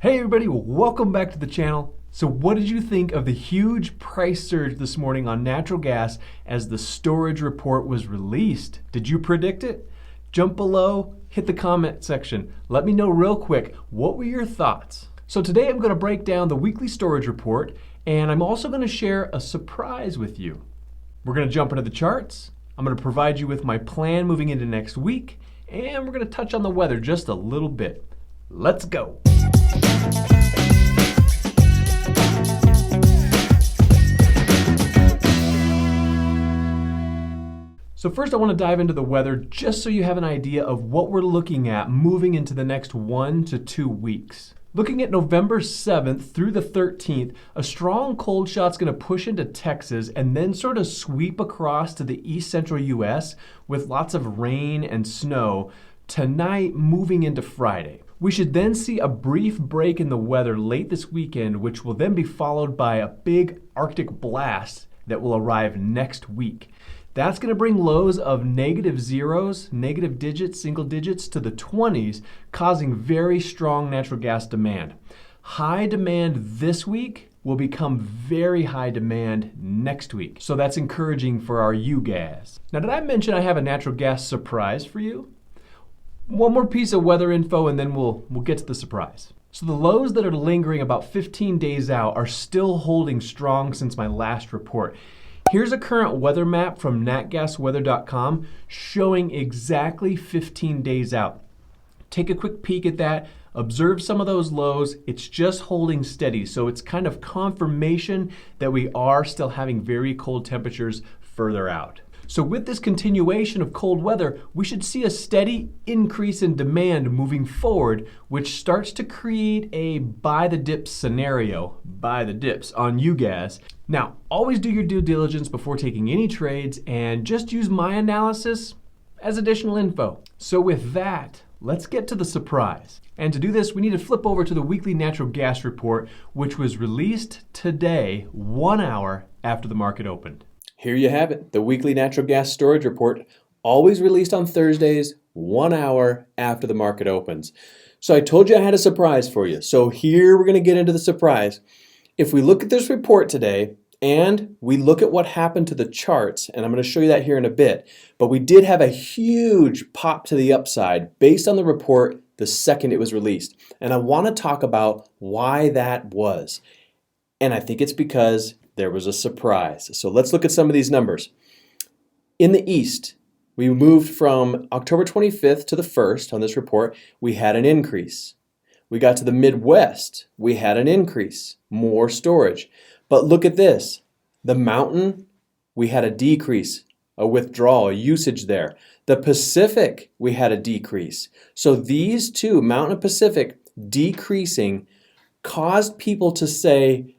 Hey everybody, welcome back to the channel. So what did you think of the huge price surge this morning on natural gas as the storage report was released? Did you predict it? Jump below, hit the comment section. Let me know real quick, what were your thoughts? So today I'm going to break down the weekly storage report, and I'm also going to share a surprise with you. We're going to jump into the charts. I'm going to provide you with my plan moving into next week, and we're going to touch on the weather just a little bit. Let's go. So first I want to dive into the weather just so you have an idea of what we're looking at moving into the next 1 to 2 weeks. Looking at November 7th through the 13th, a strong cold shot's going to push into Texas and then sort of sweep across to the east central US with lots of rain and snow tonight moving into Friday. We should then see a brief break in the weather late this weekend, which will then be followed by a big Arctic blast that will arrive next week. That's going to bring lows of negative zeros, negative digits, single digits to the 20s, causing very strong natural gas demand. High demand this week will become very high demand next week. So that's encouraging for our UGAZ. Now, did I mention I have a natural gas surprise for you? One more piece of weather info and then we'll get to the surprise. So the lows that are lingering about 15 days out are still holding strong since my last report. Here's a current weather map from natgasweather.com showing exactly 15 days out. Take a quick peek at that, observe some of those lows. It's just holding steady, so it's kind of confirmation that we are still having very cold temperatures further out. So with this continuation of cold weather, we should see a steady increase in demand moving forward, which starts to create a buy the dips scenario, buy the dips on UGAZ. Now, always do your due diligence before taking any trades and just use my analysis as additional info. So with that, let's get to the surprise. And to do this, we need to flip over to the weekly natural gas report, which was released today, 1 hour after the market opened. Here you have it, the weekly natural gas storage report, always released on Thursdays, 1 hour after the market opens. So I told you I had a surprise for you. So here we're going to get into the surprise. If we look at this report today and we look at what happened to the charts, and I'm going to show you that here in a bit, but we did have a huge pop to the upside based on the report the second it was released. And I want to talk about why that was. And I think it's because there was a surprise. So let's look at some of these numbers. In the East, we moved from October 25th to the 1st on this report, we had an increase. We got to the Midwest, we had an increase, more storage. But look at this, the Mountain, we had a decrease, a withdrawal, a usage there. The Pacific, we had a decrease. So these two, Mountain and Pacific, decreasing, caused people to say,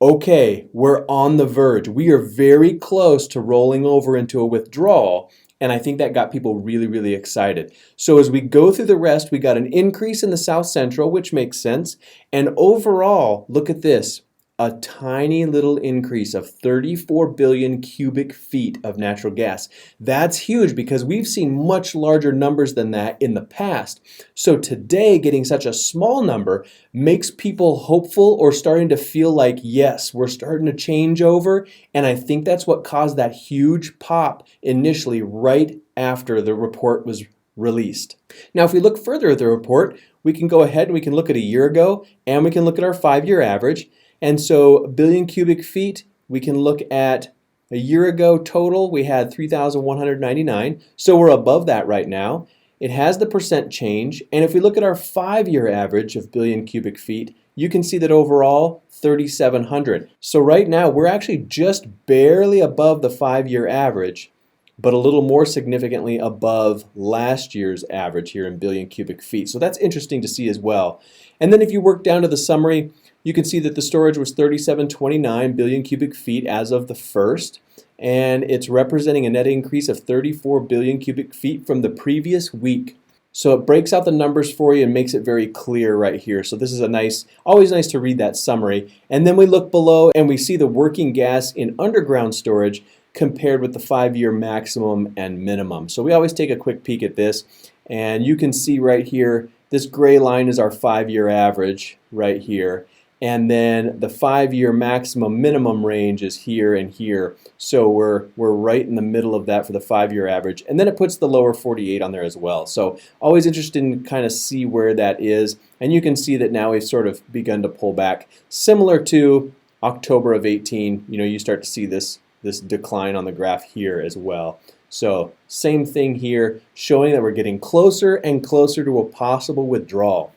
okay, we're on the verge. We are very close to rolling over into a withdrawal, and I think that got people really, really excited. So as we go through the rest, we got an increase in the South Central, which makes sense, and overall, look at this, a tiny little increase of 34 billion cubic feet of natural gas. That's huge because we've seen much larger numbers than that in the past. So today, getting such a small number makes people hopeful or starting to feel like, yes, we're starting to change over. And I think that's what caused that huge pop initially right after the report was released. Now, if we look further at the report, we can go ahead and we can look at a year ago and we can look at our 5-year average. And so a billion cubic feet, we can look at a year ago total, we had 3,199. So we're above that right now. It has the percent change. And if we look at our 5-year average of billion cubic feet, you can see that overall 3,700. So right now we're actually just barely above the 5-year average, but a little more significantly above last year's average here in billion cubic feet. So that's interesting to see as well. And then if you work down to the summary, you can see that the storage was 3729 billion cubic feet as of the 1st, and it's representing a net increase of 34 billion cubic feet from the previous week. So it breaks out the numbers for you and makes it very clear right here. So this is always nice to read that summary. And then we look below and we see the working gas in underground storage compared with the 5-year maximum and minimum. So we always take a quick peek at this, and you can see right here This gray line is our 5-year average right here. And then the 5-year maximum minimum range is here and here. So we're right in the middle of that for the 5-year average. And then it puts the lower 48 on there as well. So always interested in kind of see where that is. And you can see that now we've sort of begun to pull back. Similar to October of 18, you start to see this decline on the graph here as well. So same thing here, showing that we're getting closer and closer to a possible withdrawal.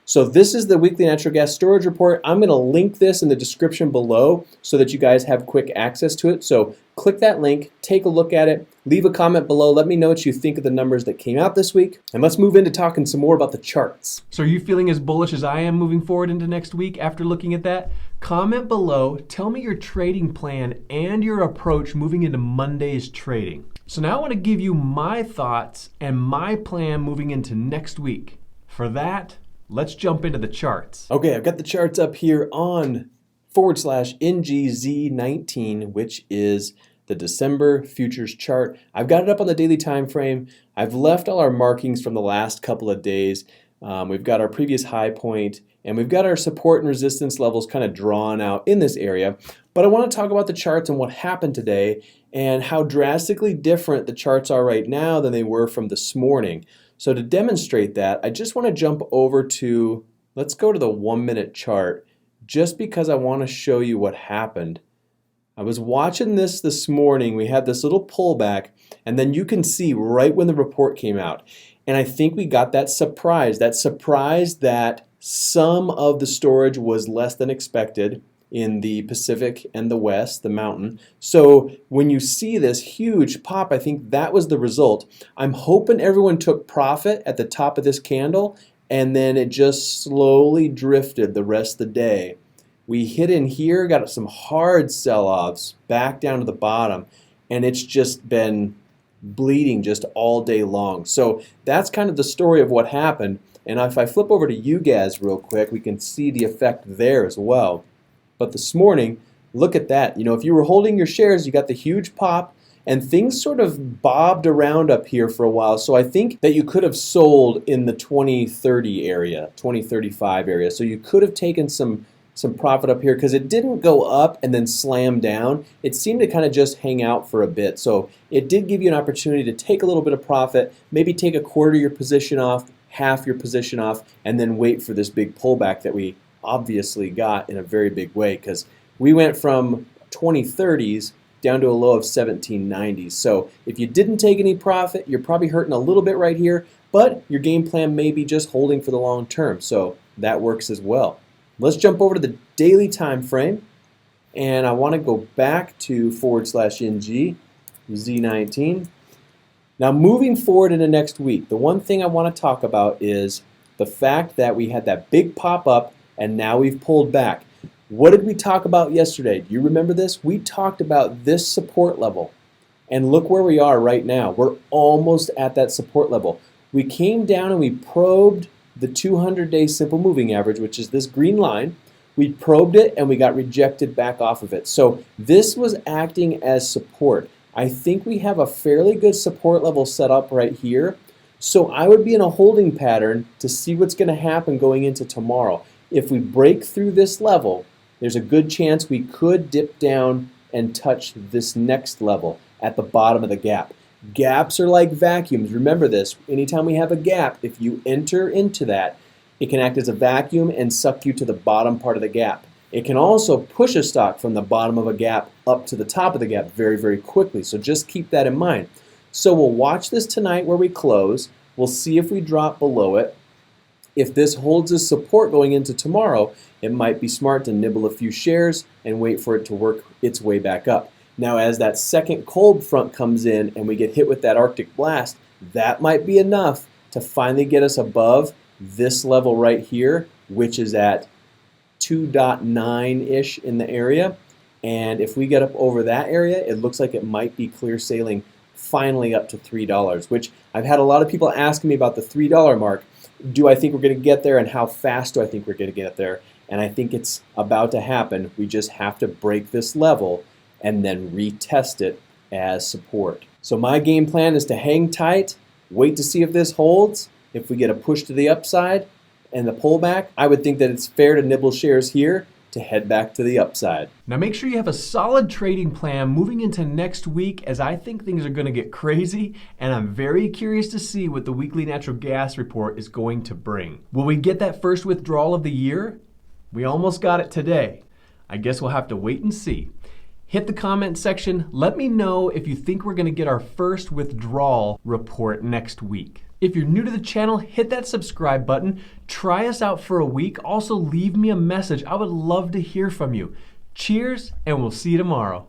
So this is the weekly natural gas storage report. I'm going to link this in the description below so that you guys have quick access to it. So click that link, take a look at it, leave a comment below, let me know what you think of the numbers that came out this week, and let's move into talking some more about the charts. So are you feeling as bullish as I am moving forward into next week after looking at that? Comment below, tell me your trading plan and your approach moving into Monday's trading. So now I want to give you my thoughts and my plan moving into next week. For that, let's jump into the charts. Okay, I've got the charts up here on /NGZ19, which is the December futures chart. I've got it up on the daily time frame. I've left all our markings from the last couple of days. We've got our previous high point, and we've got our support and resistance levels kind of drawn out in this area. But I want to talk about the charts and what happened today and how drastically different the charts are right now than they were from this morning. So to demonstrate that, I just want to jump over to, let's go to the 1-minute chart, just because I want to show you what happened. I was watching this morning. We had this little pullback, and then you can see right when the report came out. And I think we got that surprise that some of the storage was less than expected in the Pacific and the West, the mountain. So when you see this huge pop, I think that was the result. I'm hoping everyone took profit at the top of this candle, and then it just slowly drifted the rest of the day. We hit in here, got some hard sell-offs back down to the bottom, and it's just been bleeding just all day long. So that's kind of the story of what happened. And if I flip over to UGAZ real quick, we can see the effect there as well. But this morning, look at that. If you were holding your shares, you got the huge pop, and things sort of bobbed around up here for a while. So I think that you could have sold in the 2030 area, 2035 area. So you could have taken some profit up here because it didn't go up and then slam down. It seemed to kind of just hang out for a bit. So it did give you an opportunity to take a little bit of profit, maybe take a quarter of your position off, half your position off, and then wait for this big pullback that we obviously got in a very big way, because we went from 2030s down to a low of 1790s. So if you didn't take any profit, you're probably hurting a little bit right here, but your game plan may be just holding for the long term. So that works as well. Let's jump over to the daily time frame, and I want to go back to /NG Z19. Now moving forward into next week, the one thing I want to talk about is the fact that we had that big pop up and now we've pulled back. What did we talk about yesterday? Do you remember this? We talked about this support level, and look where we are right now. We're almost at that support level. We came down and we probed the 200-day simple moving average, which is this green line. We probed it and we got rejected back off of it. So this was acting as support. I think we have a fairly good support level set up right here. So I would be in a holding pattern to see what's going to happen going into tomorrow. If we break through this level, there's a good chance we could dip down and touch this next level at the bottom of the gap. Gaps are like vacuums. Remember this. Anytime we have a gap, if you enter into that, it can act as a vacuum and suck you to the bottom part of the gap. It can also push a stock from the bottom of a gap up to the top of the gap very, very quickly. So just keep that in mind. So we'll watch this tonight where we close. We'll see if we drop below it. If this holds as support going into tomorrow, it might be smart to nibble a few shares and wait for it to work its way back up. Now, as that second cold front comes in and we get hit with that Arctic blast, that might be enough to finally get us above this level right here, which is at 2.9-ish in the area. And if we get up over that area, it looks like it might be clear sailing finally up to $3, which I've had a lot of people asking me about the $3 mark. Do I think we're going to get there, and how fast do I think we're going to get there? And I think it's about to happen. We just have to break this level and then retest it as support. So my game plan is to hang tight, wait to see if this holds. If we get a push to the upside, and the pullback, I would think that it's fair to nibble shares here to head back to the upside. Now make sure you have a solid trading plan moving into next week, as I think things are going to get crazy, and I'm very curious to see what the weekly natural gas report is going to bring. Will we get that first withdrawal of the year? We almost got it today. I guess we'll have to wait and see. Hit the comment section. Let me know if you think we're going to get our first withdrawal report next week. If you're new to the channel, hit that subscribe button. Try us out for a week. Also, leave me a message. I would love to hear from you. Cheers, and we'll see you tomorrow.